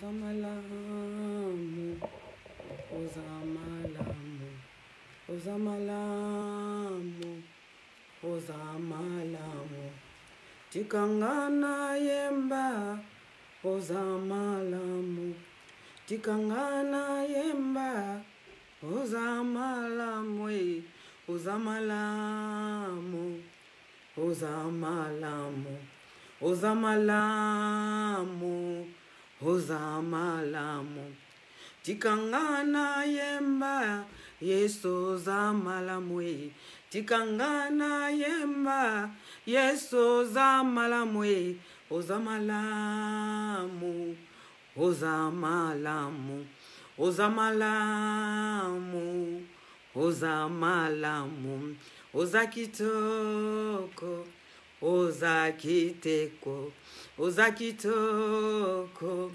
Ozamalamu, Ozamalamu, Ozamalamu, Ozamalamu, Tikangana yemba, Ozamalamu, Tikangana yemba, Ozamalamu, Ozamalamu, Ozamalamu, Ozamalamu, Ozamalamu, Tikangana yemba, Yesu Ozamalamu, Tikangana yemba, Yesu Ozamalamu, Ozamalamu, Ozamalamu, Ozamalamu, Ozamalamu, Ozakitoko, Ozakiteko, Ozakitoko,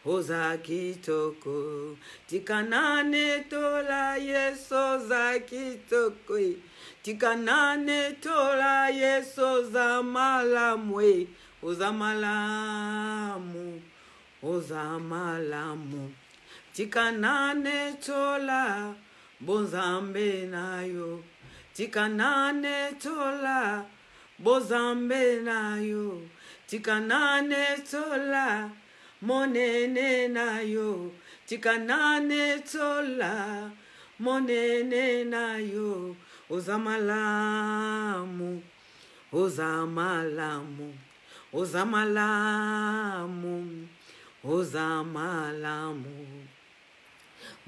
Ozakitoko, Tikanane tola Yesu Ozakitoko, Tikanane tola Yesu Ozamalamu, Ozamalamu, Ozamalamu, Tikanane tola Bozambe nayo, Tikanane tola Bozambe nayo, Tikanane tola Monene nayo, Tikanane tola Monene nayo, Ozamalamu, Ozamalamu, Ozamalamu, Ozamalamu,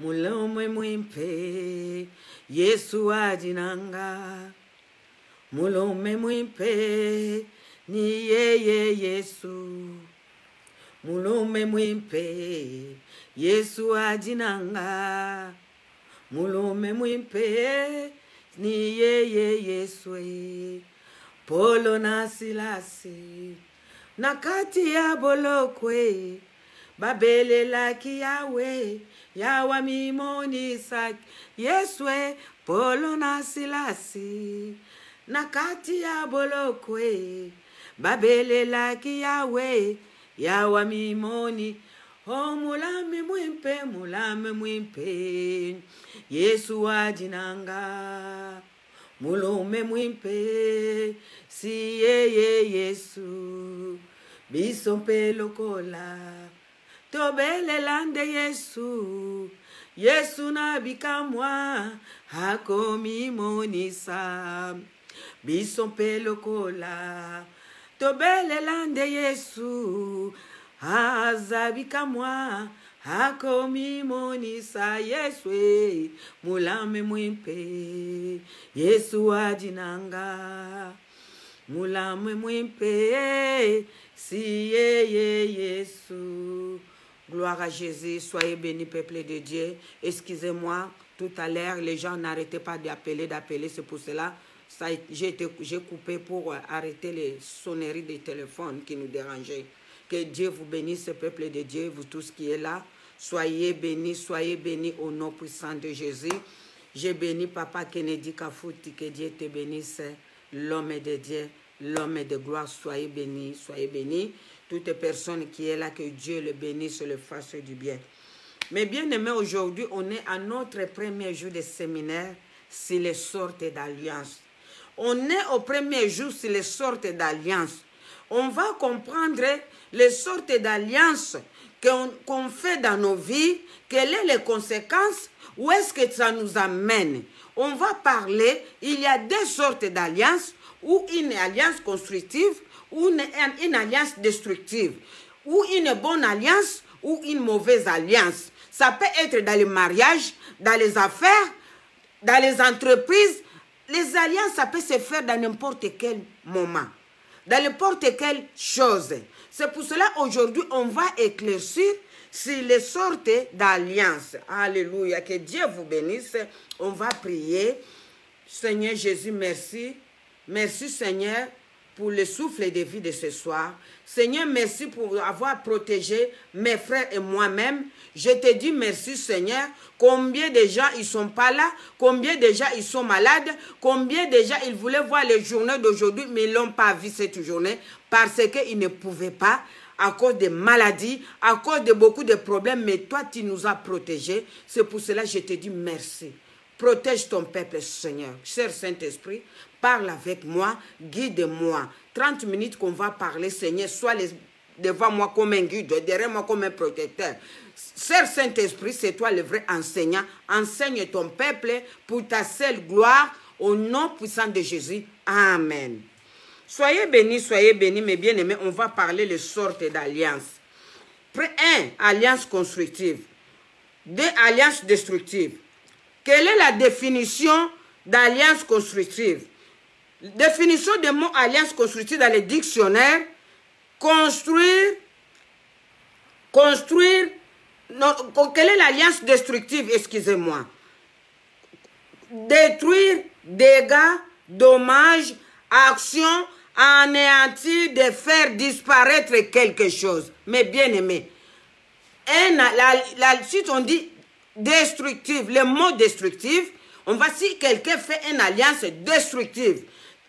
Mulome mwimpe, Yesu ajinanga, Mulome mwimpe, ni yeye Yesu. Mulome mwimpe, Yesu ajinanga, Mulome mwimpe, ni yeye Yesu. Polo na Silasi, nakati ya bolokwe, Babele laki yawe, yawa mimoni sak, Yeswe, Polo na Silasi, nakati ya bolokwe, Babele laki yawe, yawa mimoni, oh mulame mwimpe, Yesu ajinanga, Mulome mwimpe, si yeye Yesu, bisompe lokola, tobele lande Yesu, Yesu na bikamwa, hako mimonisa, bisompe lokola, tobele lande Yesu, azabikamwa, hako mimonisa, Yesu, mulame mwimpe, Yesu ajinanga, mulame mwimpe, si yeye Yesu. Gloire à Jésus, soyez bénis, peuple de Dieu. Excusez-moi, tout à l'heure, les gens n'arrêtaient pas d'appeler, c'est pour cela. J'ai coupé pour arrêter les sonneries des téléphones qui nous dérangeaient. Que Dieu vous bénisse, peuple de Dieu, vous tous qui êtes là. Soyez bénis au nom puissant de Jésus. J'ai béni Papa Kennedy Kafouti, que Dieu te bénisse, l'homme de Dieu, l'homme de gloire, soyez bénis, soyez bénis. Toute personne qui est là, que Dieu le bénisse, le fasse du bien. Mais bien aimé, aujourd'hui, on est à notre premier jour de séminaire sur les sortes d'alliances. On est au premier jour sur les sortes d'alliances. On va comprendre les sortes d'alliances qu'on fait dans nos vies, quelles sont les conséquences, où est-ce que ça nous amène. On va parler, il y a deux sortes d'alliances, ou une alliance constructive, ou une alliance destructive, ou une bonne alliance, ou une mauvaise alliance. Ça peut être dans le mariage, dans les affaires, dans les entreprises. Les alliances, ça peut se faire dans n'importe quel moment, dans n'importe quelle chose. C'est pour cela, aujourd'hui, on va éclaircir sur les sortes d'alliances. Alléluia, que Dieu vous bénisse. On va prier. Seigneur Jésus, merci. Merci, Seigneur, pour le souffle de vie de ce soir. Seigneur, merci pour avoir protégé mes frères et moi-même. Je te dis merci, Seigneur. Combien de gens ils sont pas là, combien de gens ils sont malades, combien de gens ils voulaient voir les journées d'aujourd'hui, mais ils n'ont pas vu cette journée parce qu'ils ne pouvaient pas. à cause des maladies, à cause de beaucoup de problèmes, mais toi, tu nous as protégés. C'est pour cela que je te dis merci. Protège ton peuple, Seigneur. Cher Saint-Esprit, parle avec moi, guide-moi. 30 minutes qu'on va parler, Seigneur, sois devant moi comme un guide, derrière moi comme un protecteur. Cher Saint-Esprit, c'est toi le vrai enseignant. Enseigne ton peuple pour ta seule gloire, au nom puissant de Jésus. Amen. Soyez bénis, mes bien-aimés. On va parler de sortes d'alliances. 1. Alliance constructive. 2. Alliance destructive. Quelle est la définition d'alliance constructive? Définition du mot alliance constructive dans le dictionnaire. Construire. Non, quelle est l'alliance destructive? Excusez-moi. Détruire, dégâts, dommages, action, anéantir, de faire disparaître quelque chose. Mais bien aimé, si on dit destructive, le mot destructif, on va si quelqu'un fait une alliance destructive.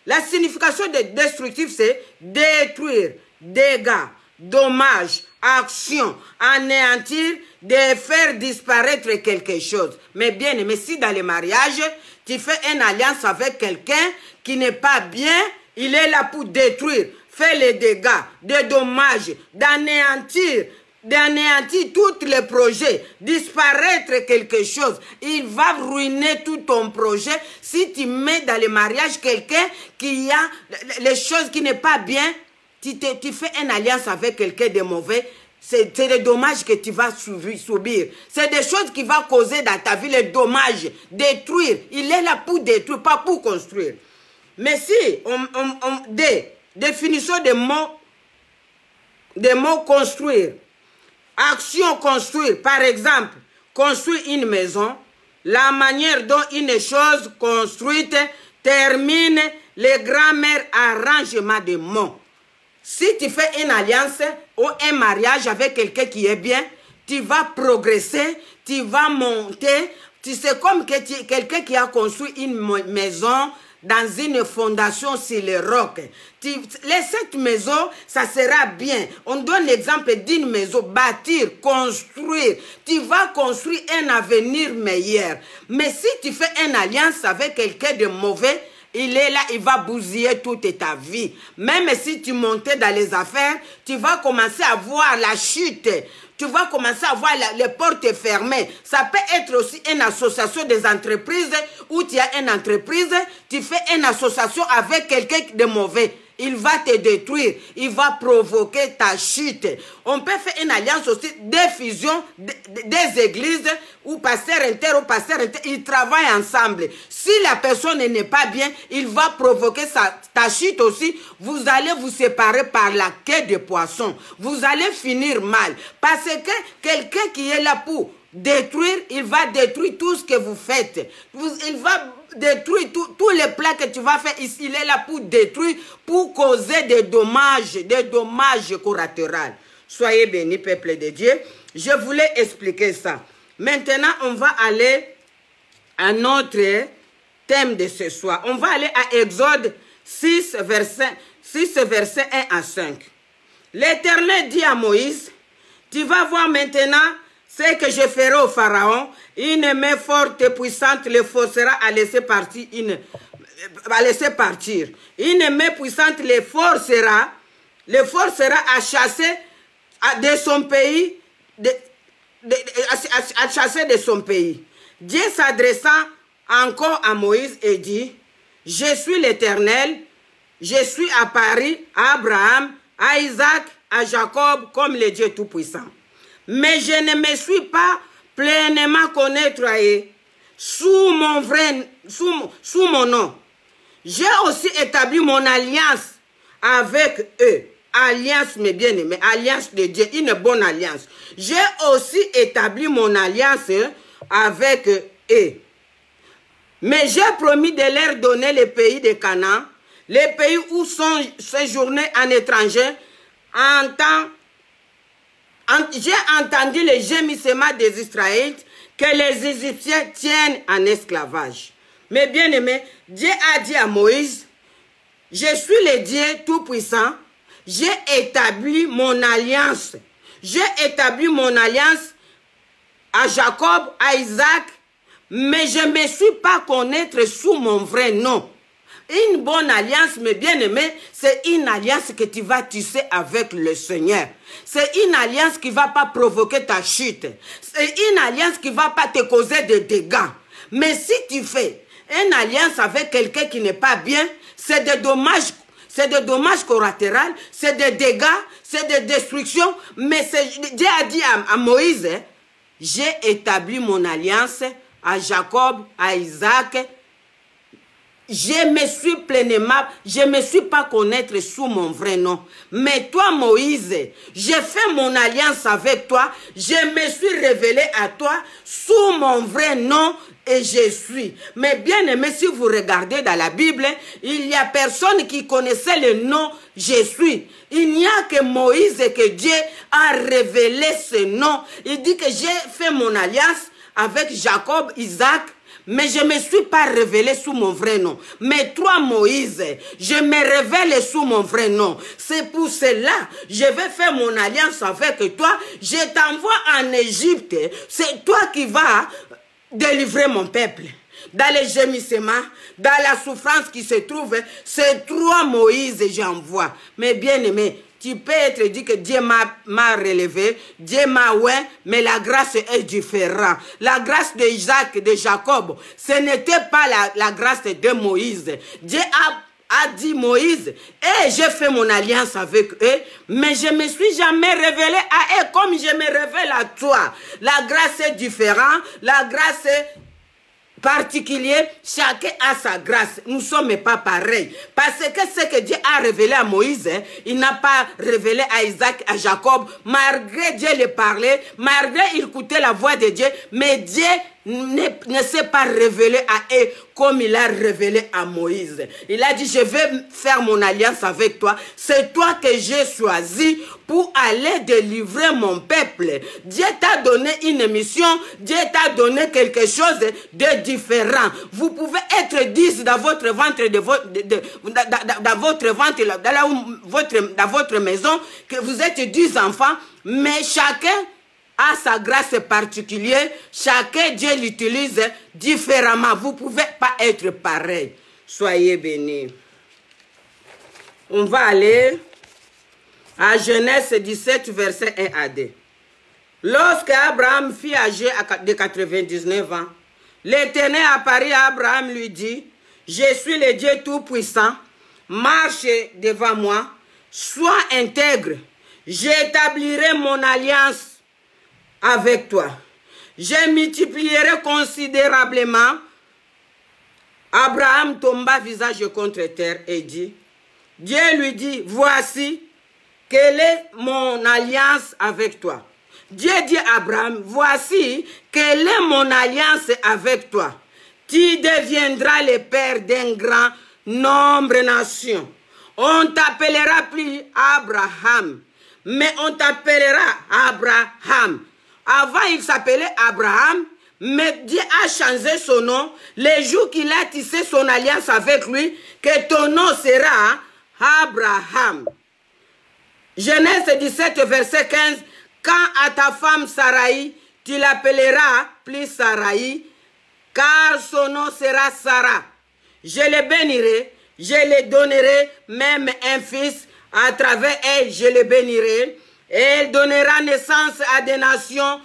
La signification de destructif, c'est détruire, dégâts, dommages, action, anéantir, de faire disparaître quelque chose. Mais bien aimé, si dans le mariage, tu fais une alliance avec quelqu'un qui n'est pas bien, il est là pour détruire, faire les dégâts, des dommages, d'anéantir tous les projets, disparaître quelque chose. Il va ruiner tout ton projet si tu mets dans le mariage quelqu'un qui a les choses qui n'est pas bien. Tu fais une alliance avec quelqu'un de mauvais, c'est des dommages que tu vas subir. C'est des choses qui vont causer dans ta vie, les dommages, détruire. Il est là pour détruire, pas pour construire. Mais si définition des mots construire. Action construire. Par exemple, construire une maison. La manière dont une chose construite termine les grands-mères arrangement de mots. Si tu fais une alliance ou un mariage avec quelqu'un qui est bien, tu vas progresser, tu vas monter. Tu sais comme quelqu'un qui a construit une maison dans une fondation sur le roc. Cette maison, ça sera bien. On donne l'exemple d'une maison, bâtir, construire. Tu vas construire un avenir meilleur. Mais si tu fais une alliance avec quelqu'un de mauvais, il est là, il va bousiller toute ta vie. Même si tu montais dans les affaires, tu vas commencer à voir la chute. Tu vas commencer à voir les portes fermées. Ça peut être aussi une association des entreprises où tu as une entreprise, tu fais une association avec quelqu'un de mauvais. Il va te détruire, il va provoquer ta chute. On peut faire une alliance aussi des fusions des églises où pasteur inter ou pasteur inter, ils travaillent ensemble. Si la personne n'est pas bien, il va provoquer ta chute aussi. Vous allez vous séparer par la queue de poisson. Vous allez finir mal. Parce que quelqu'un qui est là pour détruire, il va détruire tout ce que vous faites. Il va détruire tous les plans que tu vas faire. Il est là pour détruire, pour causer des dommages collatéraux. Soyez bénis, peuple de Dieu. Je voulais expliquer ça. Maintenant, on va aller à notre thème de ce soir. On va aller à Exode 6, verset 1 à 5. L'Éternel dit à Moïse, tu vas voir maintenant ce que je ferai au Pharaon. Une main forte et puissante le forcera à laisser partir. Une main puissante le forcera à chasser de son pays, à chasser de son pays. Dieu s'adressant encore à Moïse et dit, je suis l'Éternel, je suis apparu à Abraham, à Isaac, à Jacob comme le Dieu Tout-Puissant. Mais je ne me suis pas pleinement connaître sous mon nom. J'ai aussi établi mon alliance avec eux. Alliance, mes bien-aimés, alliance de Dieu, une bonne alliance. J'ai aussi établi mon alliance avec eux. Mais j'ai promis de leur donner le pays de Canaan, les pays où sont séjournés en étranger, j'ai entendu les gémissements des Israélites que les Égyptiens tiennent en esclavage. Mais bien aimé, Dieu a dit à Moïse, je suis le Dieu Tout-Puissant, j'ai établi mon alliance. J'ai établi mon alliance à Jacob, à Isaac, mais je ne me suis pas connaître sous mon vrai nom. Une bonne alliance, mes bien-aimés, c'est une alliance que tu vas tisser avec le Seigneur. C'est une alliance qui ne va pas provoquer ta chute. C'est une alliance qui ne va pas te causer de dégâts. Mais si tu fais une alliance avec quelqu'un qui n'est pas bien, c'est des dommages collatéraux, c'est des dégâts, c'est des destructions. Mais Dieu a dit à Moïse, j'ai établi mon alliance à Jacob, à Isaac. Je me suis pas connaître sous mon vrai nom. Mais toi, Moïse, j'ai fait mon alliance avec toi. Je me suis révélé à toi sous mon vrai nom et je suis. Mais bien aimé, si vous regardez dans la Bible, il y a personne qui connaissait le nom je suis. Il n'y a que Moïse que Dieu a révélé ce nom. Il dit que j'ai fait mon alliance avec Jacob, Isaac, mais je ne me suis pas révélé sous mon vrai nom. Mais toi, Moïse, je me révèle sous mon vrai nom. C'est pour cela, je vais faire mon alliance avec toi. Je t'envoie en Égypte. C'est toi qui vas délivrer mon peuple. Dans les gémissements, dans la souffrance qui se trouve, c'est toi, Moïse, j'envoie. Mais bien aimé, tu peux être dit que Dieu m'a relevé, Dieu m'a oué, mais la grâce est différente. La grâce d'Isaac, de Jacob, ce n'était pas la grâce de Moïse. Dieu a dit Moïse, j'ai fait mon alliance avec eux, mais je ne me suis jamais révélé à eux comme je me révèle à toi. La grâce est différente, la grâce est particulier, chacun a sa grâce. Nous ne sommes pas pareils. Parce que ce que Dieu a révélé à Moïse, il n'a pas révélé à Isaac, à Jacob, malgré Dieu le parlait, malgré il écoutait la voix de Dieu, mais Dieu ne s'est pas révélé à eux comme il a révélé à Moïse. Il a dit, je vais faire mon alliance avec toi. C'est toi que j'ai choisi pour aller délivrer mon peuple. Dieu t'a donné une mission, Dieu t'a donné quelque chose de différent. Vous pouvez être 10 dans votre ventre, dans votre ventre, dans votre maison, que vous êtes 10 enfants, mais chacun a sa grâce particulière, chacun Dieu l'utilise différemment. Vous ne pouvez pas être pareil. Soyez bénis. On va aller à Genèse 17, verset 1 à 2. Lorsque Abraham fut âgé de 99 ans, l'Éternel apparut à Abraham, lui dit, je suis le Dieu Tout-Puissant, marche devant moi, sois intègre, j'établirai mon alliance avec toi. Je multiplierai considérablement. Abraham tomba visage contre terre et dit, Dieu lui dit, voici, quelle est mon alliance avec toi? Dieu dit à Abraham, voici, quelle est mon alliance avec toi? Tu deviendras le père d'un grand nombre de nations. On t'appellera plus Abraham, mais on t'appellera Abraham. Avant, il s'appelait Abraham, mais Dieu a changé son nom. Le jour qu'il a tissé son alliance avec lui, que ton nom sera Abraham. Genèse 17, verset 15. Quand à ta femme Sarai, tu l'appelleras plus Sarai, car son nom sera Sarah. Je le bénirai, je le donnerai même un fils, à travers elle je le bénirai. Et elle donnera naissance à des nations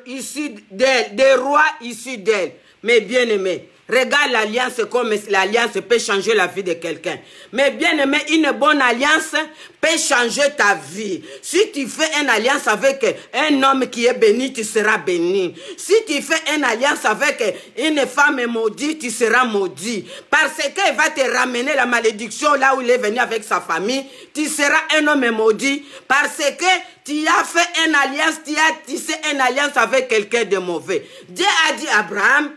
issues d'elle, des rois issus d'elle. Mais bien aimé, regarde l'alliance comme l'alliance peut changer la vie de quelqu'un. Mais bien aimé, une bonne alliance peut changer ta vie. Si tu fais une alliance avec un homme qui est béni, tu seras béni. Si tu fais une alliance avec une femme maudite, tu seras maudit. Parce qu'elle va te ramener la malédiction là où il est venu avec sa famille. Tu seras un homme maudit. Parce que tu as fait une alliance, tu as tissé une alliance avec quelqu'un de mauvais. Dieu a dit à Abraham,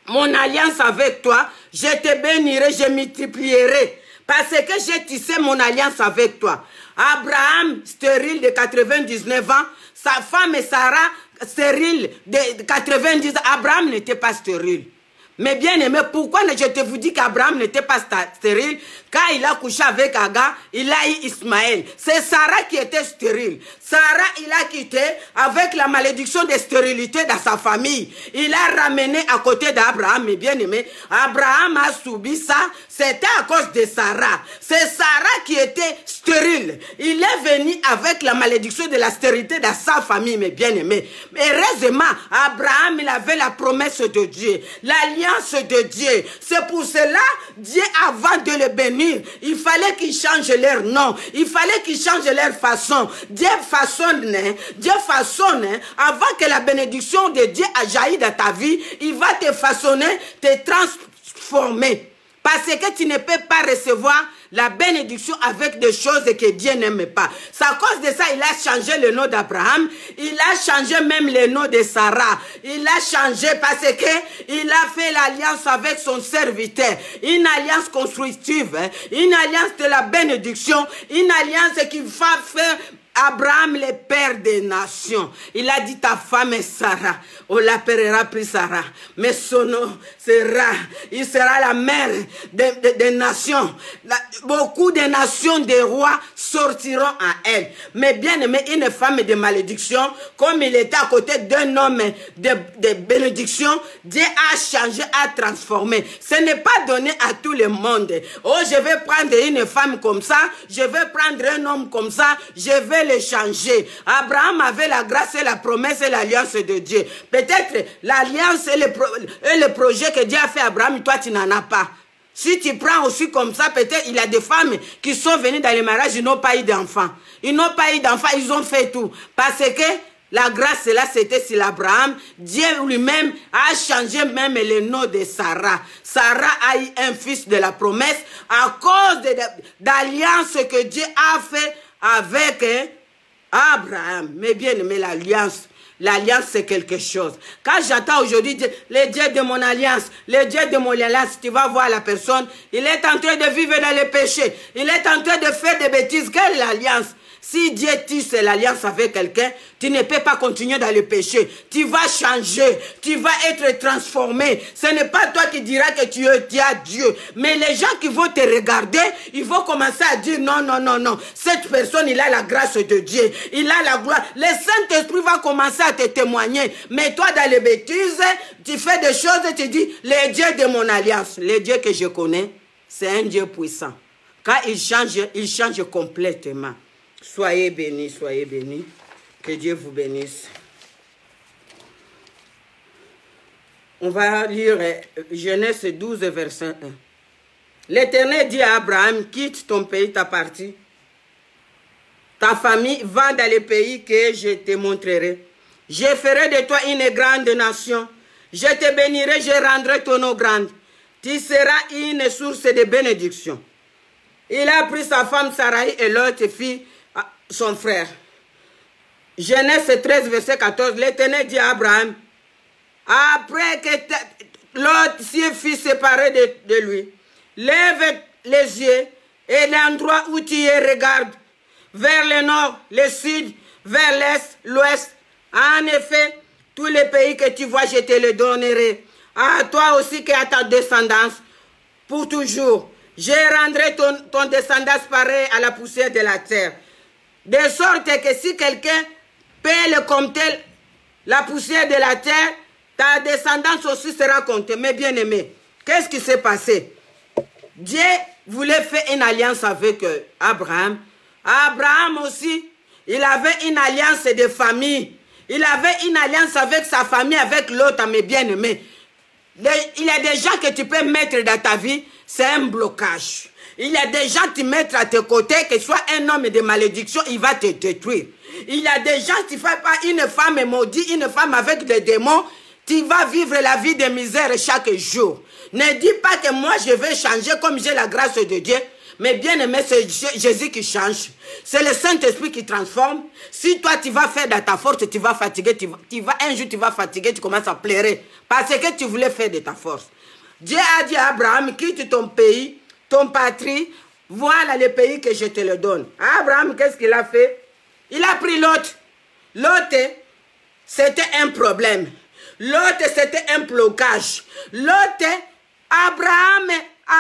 mon alliance avec toi, je te bénirai, je multiplierai. Parce que j'ai tissé mon alliance avec toi. Abraham, stérile de 99 ans, sa femme Sarah, stérile de 90 ans. Abraham n'était pas stérile. Mais bien aimé, pourquoi je te vous dis qu'Abraham n'était pas stérile? Quand il a couché avec Agar, il a eu Ismaël. C'est Sarah qui était stérile. Sarah, il a quitté avec la malédiction de stérilité dans sa famille. Il a ramené à côté d'Abraham, mais bien aimé, Abraham a subi ça. C'était à cause de Sarah. C'est Sarah qui était stérile. Il est venu avec la malédiction de la stérilité dans sa famille, mes bien-aimés. Mais heureusement, Abraham, il avait la promesse de Dieu, l'alliance de Dieu. C'est pour cela, Dieu, avant de le bénir, il fallait qu'il change leur nom. Il fallait qu'il change leur façon. Dieu façonne, avant que la bénédiction de Dieu a jailli dans ta vie, il va te façonner, te transformer. Parce que tu ne peux pas recevoir la bénédiction avec des choses que Dieu n'aime pas. C'est à cause de ça, il a changé le nom d'Abraham. Il a changé même le nom de Sarah. Il a changé parce que il a fait l'alliance avec son serviteur. Une alliance constructive, une alliance de la bénédiction, une alliance qui va faire Abraham, le père des nations. Il a dit, ta femme est Sarah. On l'appellera plus Sarah. Mais son nom sera, il sera la mère des nations. Beaucoup de nations, des rois sortiront à elle. Mais bien aimé, une femme de malédiction, comme il était à côté d'un homme de bénédiction, Dieu a changé, a transformé. Ce n'est pas donné à tout le monde. Oh, je vais prendre une femme comme ça, je vais prendre un homme comme ça, je vais le changer. Abraham avait la grâce et la promesse et l'alliance de Dieu. Peut-être l'alliance et le projet que Dieu a fait à Abraham, toi tu n'en as pas. Si tu prends aussi comme ça, peut-être il y a des femmes qui sont venues dans les mariages, ils n'ont pas eu d'enfants. Ils n'ont pas eu d'enfants, ils ont fait tout. Parce que la grâce, là, c'était sur Abraham. Dieu lui-même a changé même le nom de Sarah. Sarah a eu un fils de la promesse à cause d'alliance que Dieu a fait avec Abraham. Mais bien aimé, l'alliance. L'alliance, c'est quelque chose. Quand j'entends aujourd'hui le Dieu de mon alliance, le Dieu de mon alliance, tu vas voir la personne, il est en train de vivre dans le péché. Il est en train de faire des bêtises. Quelle alliance? Si Dieu tisse l'alliance avec quelqu'un, tu ne peux pas continuer dans le péché. Tu vas changer, tu vas être transformé. Ce n'est pas toi qui diras que tu as Dieu. Mais les gens qui vont te regarder, ils vont commencer à dire non, non, non, non. Cette personne, il a la grâce de Dieu. Il a la gloire. Le Saint-Esprit va commencer à te témoigner. Mais toi, dans les bêtises, tu fais des choses et tu dis, le Dieu de mon alliance, le Dieu que je connais, c'est un Dieu puissant. Quand il change complètement. Soyez bénis, soyez bénis. Que Dieu vous bénisse. On va lire Genèse 12, verset 1. L'Éternel dit à Abraham, quitte ton pays, ta partie, ta famille, va dans le pays que je te montrerai. Je ferai de toi une grande nation. Je te bénirai, je rendrai ton nom grande. Tu seras une source de bénédiction. Il a pris sa femme Sarai et l'autre fille, son frère. Genèse 13, verset 14, l'Éternel dit à Abraham, après que l'autre fut séparé de lui, lève les yeux et l'endroit où tu es regarde, vers le nord, le sud, vers l'est, l'ouest. En effet, tous les pays que tu vois, je te les donnerai. À toi aussi et à ta descendance, pour toujours. Je rendrai ton descendance pareil à la poussière de la terre. De sorte que si quelqu'un peut le compter, la poussière de la terre, ta descendance aussi sera comptée. Mais bien aimé, qu'est-ce qui s'est passé? Dieu voulait faire une alliance avec Abraham. Abraham aussi, il avait une alliance de famille. Il avait une alliance avec sa famille, avec l'autre, mes bien-aimés. Il y a des gens que tu peux mettre dans ta vie, c'est un blocage. Il y a des gens qui mettent à tes côtés, que soit un homme de malédiction, il va te détruire. Il y a des gens qui ne font pas une femme maudite, une femme avec des démons, tu vas vivre la vie de misère chaque jour. Ne dis pas que moi je vais changer comme j'ai la grâce de Dieu. Mais bien aimé, c'est Jésus qui change. C'est le Saint-Esprit qui transforme. Si toi tu vas faire de ta force, tu vas fatiguer, un jour tu vas fatiguer, tu commences à pleurer. Parce que tu voulais faire de ta force. Dieu a dit à Abraham, quitte ton pays, ton patrie, voilà le pays que je te le donne. Abraham, qu'est-ce qu'il a fait? Il a pris l'autre. L'autre, c'était un problème. L'autre, c'était un blocage. L'autre, Abraham,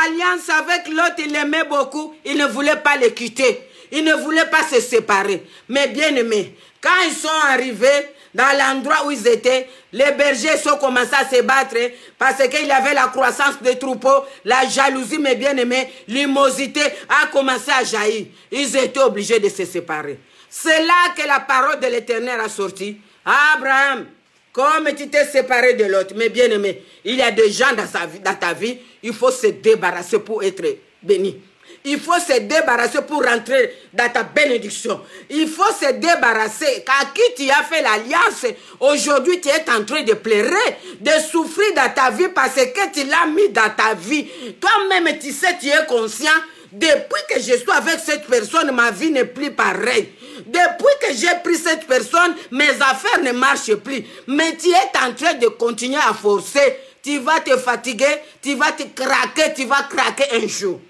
alliance avec l'autre, il l'aimait beaucoup. Il ne voulait pas le quitter. Il ne voulait pas se séparer. Mais bien aimé, quand ils sont arrivés dans l'endroit où ils étaient, les bergers sont commencés à se battre parce qu'il y avait la croissance des troupeaux, la jalousie, mais bien aimé, l'immosité a commencé à jaillir. Ils étaient obligés de se séparer. C'est là que la parole de l'Éternel a sorti. Abraham, comme tu t'es séparé de l'autre, mais bien aimé, il y a des gens dans ta vie, il faut se débarrasser pour être béni. Il faut se débarrasser pour rentrer dans ta bénédiction. Il faut se débarrasser. À qui tu as fait l'alliance, aujourd'hui tu es en train de pleurer, de souffrir dans ta vie parce que tu l'as mis dans ta vie. Toi-même, tu sais, tu es conscient. Depuis que je suis avec cette personne, ma vie n'est plus pareille. Depuis que j'ai pris cette personne, mes affaires ne marchent plus. Mais tu es en train de continuer à forcer. Tu vas te fatiguer, tu vas te craquer, tu vas craquer un jour.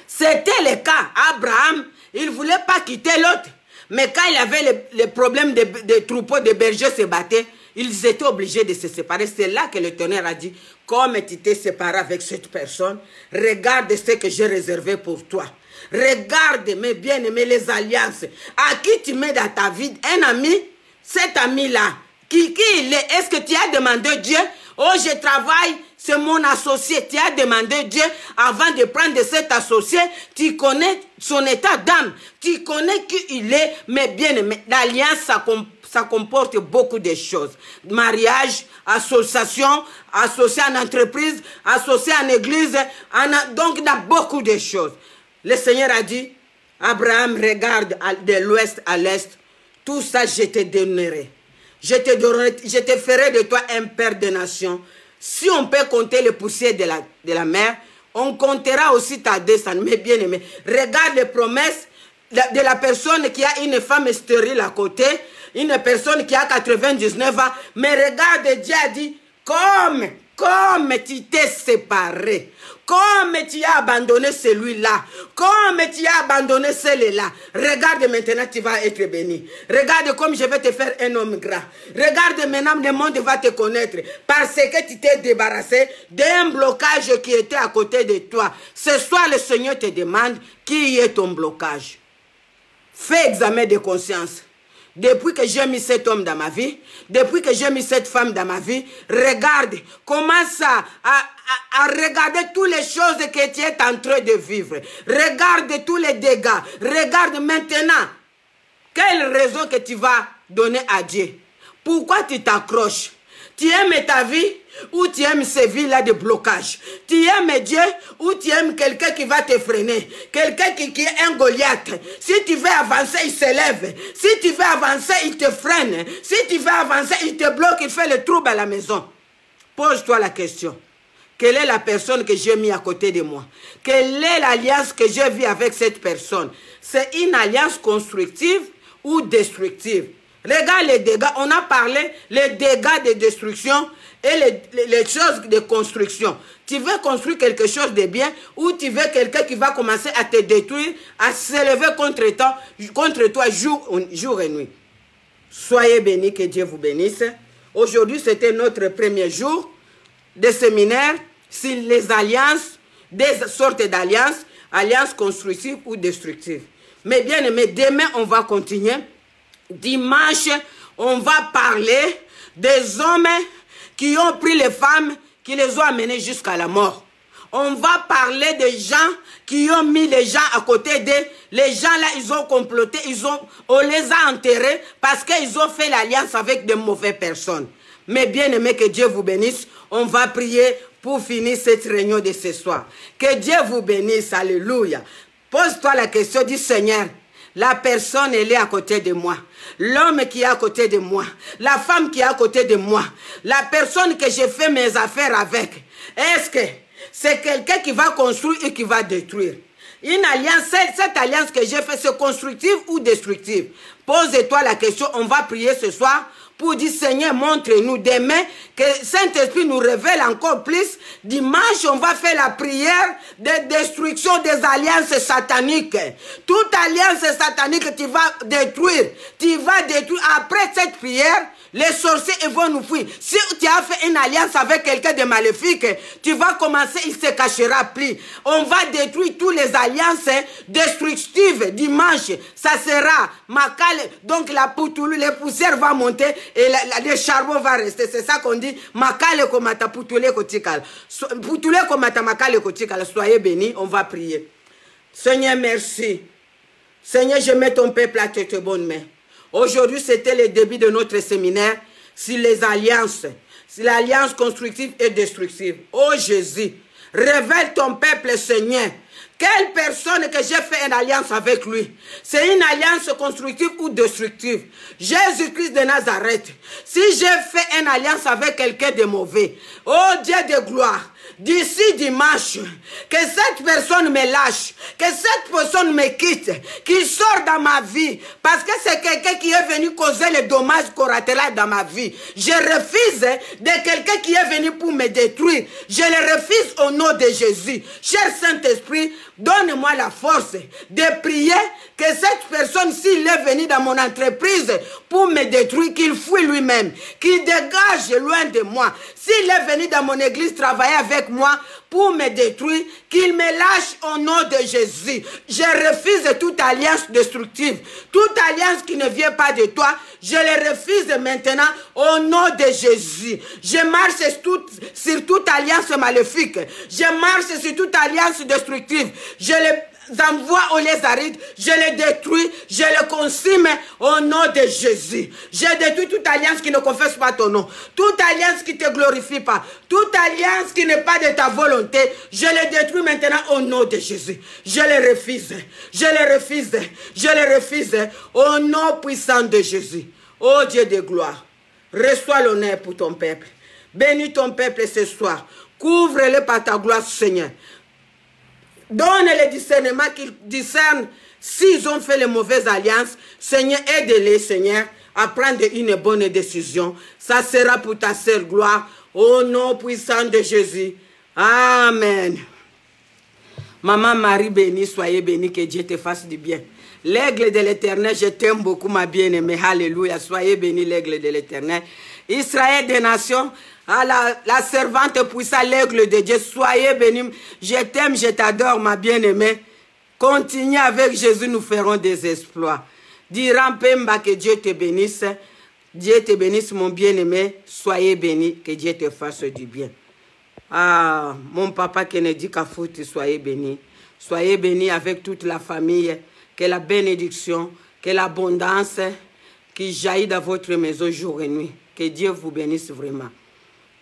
C'était le cas. Abraham, il ne voulait pas quitter l'autre. Mais quand il avait les problèmes de troupeaux, de bergers se battaient, ils étaient obligés de se séparer. C'est là que l'Éternel a dit, comme tu t'es séparé avec cette personne, regarde ce que j'ai réservé pour toi. Regarde, mes bien-aimés, les alliances. À qui tu mets dans ta vie un ami, cet ami-là, qui il est? Est-ce que tu as demandé Dieu? Oh, je travaille, c'est mon associé. Tu as demandé Dieu avant de prendre cet associé. Tu connais son état d'âme. Tu connais qui il est. Mais bien aimé, l'alliance, ça comporte beaucoup de choses. Mariage, association, associé en entreprise, associé en église. Donc, il y a beaucoup de choses. Le Seigneur a dit, Abraham, regarde de l'ouest à l'est. Tout ça, je te donnerai. Je te ferai de toi un père de nations. Si on peut compter les poussières de la mer, on comptera aussi ta descendance. Mais bien aimé, regarde les promesses de la personne qui a une femme stérile à côté, une personne qui a 99 ans. Mais regarde, Dieu a dit, comme tu t'es séparé, comme tu as abandonné celui-là, comme tu as abandonné celui-là, regarde maintenant, tu vas être béni. Regarde comme je vais te faire un homme grand. Regarde maintenant, le monde va te connaître parce que tu t'es débarrassé d'un blocage qui était à côté de toi. Ce soir, le Seigneur te demande qui est ton blocage. Fais examen de conscience. Depuis que j'ai mis cet homme dans ma vie, depuis que j'ai mis cette femme dans ma vie, regarde, commence à regarder toutes les choses que tu es en train de vivre. Regarde tous les dégâts. Regarde maintenant, quelle raison que tu vas donner à Dieu. Pourquoi tu t'accroches? Tu aimes ta vie ou tu aimes ces vies-là de blocage? Tu aimes Dieu ou tu aimes quelqu'un qui va te freiner? Quelqu'un qui est un Goliath. Si tu veux avancer, il s'élève. Si tu veux avancer, il te freine. Si tu veux avancer, il te bloque, il fait le trouble à la maison. Pose-toi la question. Quelle est la personne que j'ai mis à côté de moi? Quelle est l'alliance que je vis avec cette personne? C'est une alliance constructive ou destructive? Regarde les dégâts. On a parlé les dégâts de destruction et les choses de construction. Tu veux construire quelque chose de bien ou tu veux quelqu'un qui va commencer à te détruire, à s'élever contre toi jour et nuit. Soyez bénis, que Dieu vous bénisse. Aujourd'hui, c'était notre premier jour de séminaire sur les alliances, des sortes d'alliances, alliances constructives ou destructives. Mais bien aimé, demain, on va continuer. Dimanche, on va parler des hommes qui ont pris les femmes, qui les ont amenées jusqu'à la mort. On va parler des gens qui ont mis les gens à côté d'eux. Les gens là, ils ont comploté, on les a enterrés parce qu'ils ont fait l'alliance avec de mauvaises personnes. Mais bien aimé, que Dieu vous bénisse. On va prier pour finir cette réunion de ce soir. Que Dieu vous bénisse. Alléluia. Pose-toi la question, dis Seigneur, la personne, elle est à côté de moi. L'homme qui est à côté de moi. La femme qui est à côté de moi. La personne que j'ai fait mes affaires avec. Est-ce que c'est quelqu'un qui va construire et qui va détruire? Une alliance, cette alliance que j'ai faite, c'est constructive ou destructive? Pose-toi la question. On va prier ce soir pour dire, Seigneur, montre-nous demain, que Saint-Esprit nous révèle encore plus. Dimanche, on va faire la prière de destruction des alliances sataniques. Toute alliance satanique, tu vas détruire. Tu vas détruire. Après cette prière, Les sorciers ils vont nous fuir. Si tu as fait une alliance avec quelqu'un de maléfique, tu vas commencer, il se cachera plus. On va détruire toutes les alliances destructives dimanche. Ça sera Makale. Donc la poutoulou, les poussières vont monter et le charbon va rester. C'est ça qu'on dit. Makale komata poutoulé kotikal. Poutoulé komata makale kotikal. Soyez bénis, on va prier. Seigneur, merci. Seigneur, je mets ton peuple à tes bonnes mains. Aujourd'hui, c'était le début de notre séminaire sur les alliances, sur l'alliance constructive et destructive. Oh Jésus, révèle ton peuple, Seigneur. Quelle personne que j'ai fait une alliance avec lui? C'est une alliance constructive ou destructive? Jésus-Christ de Nazareth. Si j'ai fait une alliance avec quelqu'un de mauvais, oh Dieu de gloire, d'ici dimanche, que cette personne me lâche, que cette personne me quitte, qu'il sorte dans ma vie, parce que c'est quelqu'un qui est venu causer les dommages collatéraux dans ma vie. Je refuse de quelqu'un qui est venu pour me détruire. Je le refuse au nom de Jésus. Cher Saint-Esprit, donne-moi la force de prier que cette personne, s'il est venu dans mon entreprise pour me détruire, qu'il fuit lui-même, qu'il dégage loin de moi. S'il est venu dans mon église travailler avec moi pour me détruire, qu'il me lâche au nom de Jésus. Je refuse toute alliance destructive, toute alliance qui ne vient pas de toi. Je le refuse maintenant au nom de Jésus. Je marche sur toute alliance maléfique. Je marche sur toute alliance destructive. Je les envoie aux lézardes, je les détruis, je les consume au nom de Jésus. Je détruis toute alliance qui ne confesse pas ton nom, toute alliance qui ne te glorifie pas, toute alliance qui n'est pas de ta volonté, je les détruis maintenant au nom de Jésus. Je les refuse, je les refuse, je les refuse au nom puissant de Jésus. Ô Dieu de gloire, reçois l'honneur pour ton peuple. Bénis ton peuple ce soir. Couvre-le par ta gloire, Seigneur. Donne le discernement qu'ils discernent s'ils ont fait les mauvaises alliances. Seigneur, aide-les, Seigneur, à prendre une bonne décision. Ça sera pour ta seule gloire. Au nom puissant de Jésus. Amen. Maman Marie bénie, soyez bénie, que Dieu te fasse du bien. L'aigle de l'Éternel, je t'aime beaucoup, ma bien-aimée. Alléluia. Soyez bénie, l'aigle de l'Éternel. Israël des nations, à la servante puissante, l'aigle de Dieu, soyez bénis. Je t'aime, je t'adore, ma bien-aimée. Continue avec Jésus, nous ferons des exploits. Diran Pemba, que Dieu te bénisse. Dieu te bénisse, mon bien-aimé. Soyez bénis, que Dieu te fasse du bien. Ah, mon papa Kennedy Kafouti, soyez bénis. Soyez bénis avec toute la famille. Que la bénédiction, que l'abondance qui jaillit dans votre maison jour et nuit. Que Dieu vous bénisse vraiment.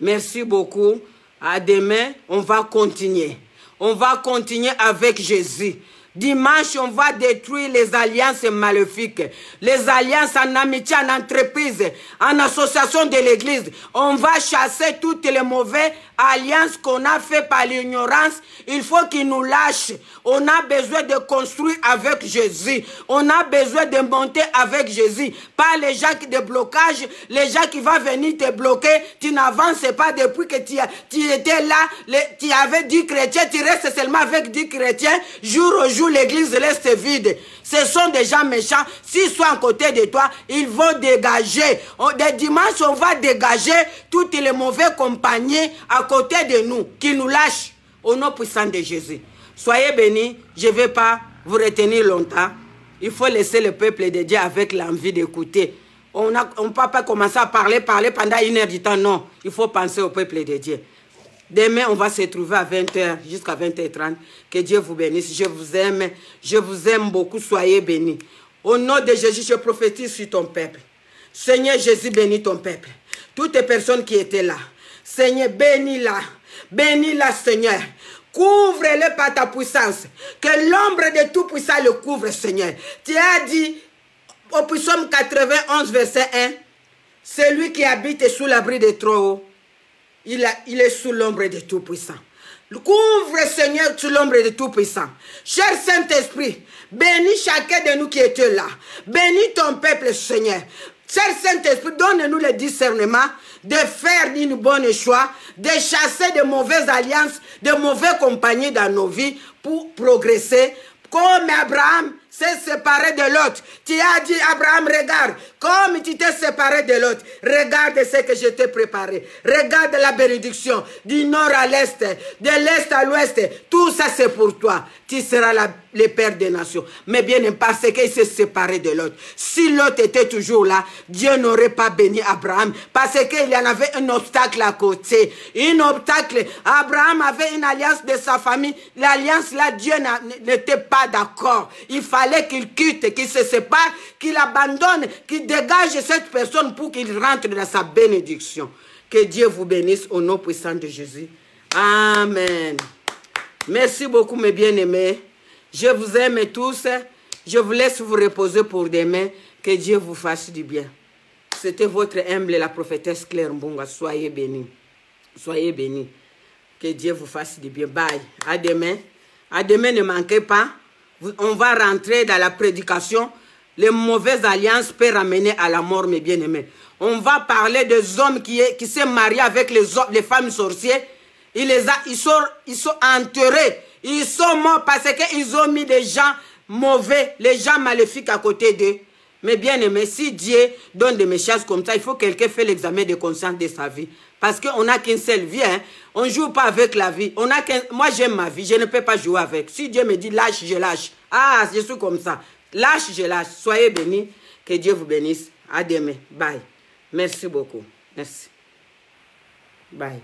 Merci beaucoup. À demain, on va continuer. On va continuer avec Jésus. Dimanche, on va détruire les alliances maléfiques, les alliances en amitié, en entreprise, en association de l'église. On va chasser toutes les mauvaises alliances qu'on a fait par l'ignorance. Il faut qu'ils nous lâchent. On a besoin de construire avec Jésus. On a besoin de monter avec Jésus. Pas les gens qui de blocage, les gens qui vont venir te bloquer. Tu n'avances pas depuis que tu étais là. Tu avais 10 chrétiens, tu restes seulement avec 10 chrétiens. Jour au jour, l'église reste vide. Ce sont des gens méchants. S'ils sont à côté de toi, ils vont dégager. Des dimanches, on va dégager toutes les mauvaises compagnies à côté de nous, qui nous lâchent au nom puissant de Jésus. Soyez bénis. Je ne vais pas vous retenir longtemps. Il faut laisser le peuple de Dieu avec l'envie d'écouter. On ne peut pas commencer à parler pendant 1 heure du temps. Non, il faut penser au peuple de Dieu. Demain, on va se trouver à 20h jusqu'à 20h30. Que Dieu vous bénisse. Je vous aime beaucoup. Soyez bénis. Au nom de Jésus, je prophétise sur ton peuple. Seigneur Jésus, bénis ton peuple. Toutes les personnes qui étaient là. Seigneur, bénis-la. Bénis-la, Seigneur. Couvre-le par ta puissance. Que l'ombre de tout puissant le couvre, Seigneur. Tu as dit au psaume 91, verset 1, celui qui habite sous l'abri des trop hauts, il est sous l'ombre de tout puissant. Couvre, Seigneur, sous l'ombre de tout puissant. Cher Saint-Esprit, bénis chacun de nous qui était là. Bénis ton peuple, Seigneur. Cher Saint-Esprit, donne-nous le discernement de faire une bonne choix, de chasser de mauvaises alliances, de mauvaises compagnies dans nos vies pour progresser. Comme Abraham, s'est séparé de l'autre. Tu as dit, Abraham, regarde, comme tu t'es séparé de l'autre, regarde ce que je t'ai préparé. Regarde la bénédiction du nord à l'est, de l'est à l'ouest. Tout ça, c'est pour toi. Tu seras le père des nations. Mais bien, parce qu'il s'est séparé de l'autre. Si l'autre était toujours là, Dieu n'aurait pas béni Abraham. Parce qu'il y en avait un obstacle à côté. Un obstacle. Abraham avait une alliance de sa famille. L'alliance là, Dieu n'était pas d'accord. Il fallait qu'il quitte, qu'il se sépare, qu'il abandonne, qu'il dégage cette personne pour qu'il rentre dans sa bénédiction. Que Dieu vous bénisse au nom puissant de Jésus. Amen. Merci beaucoup mes bien-aimés. Je vous aime tous. Je vous laisse vous reposer pour demain. Que Dieu vous fasse du bien. C'était votre humble, la prophétesse Claire Mbonga. Soyez bénis. Soyez bénis. Que Dieu vous fasse du bien. Bye. À demain. À demain, ne manquez pas. On va rentrer dans la prédication. Les mauvaises alliances peuvent ramener à la mort, mes bien-aimés. On va parler des hommes qui s'est mariés avec les femmes sorcières. Ils sont enterrés. Ils sont morts parce qu'ils ont mis des gens mauvais, les gens maléfiques à côté d'eux. Mais bien aimé, si Dieu donne des choses comme ça, il faut que quelqu'un fasse l'examen de conscience de sa vie. Parce qu'on n'a qu'une seule vie. Hein. On ne joue pas avec la vie. Moi, j'aime ma vie. Je ne peux pas jouer avec. Si Dieu me dit lâche, je lâche. Ah, je suis comme ça. Lâche, je lâche. Soyez bénis. Que Dieu vous bénisse. À demain. Bye. Merci beaucoup. Merci. Bye.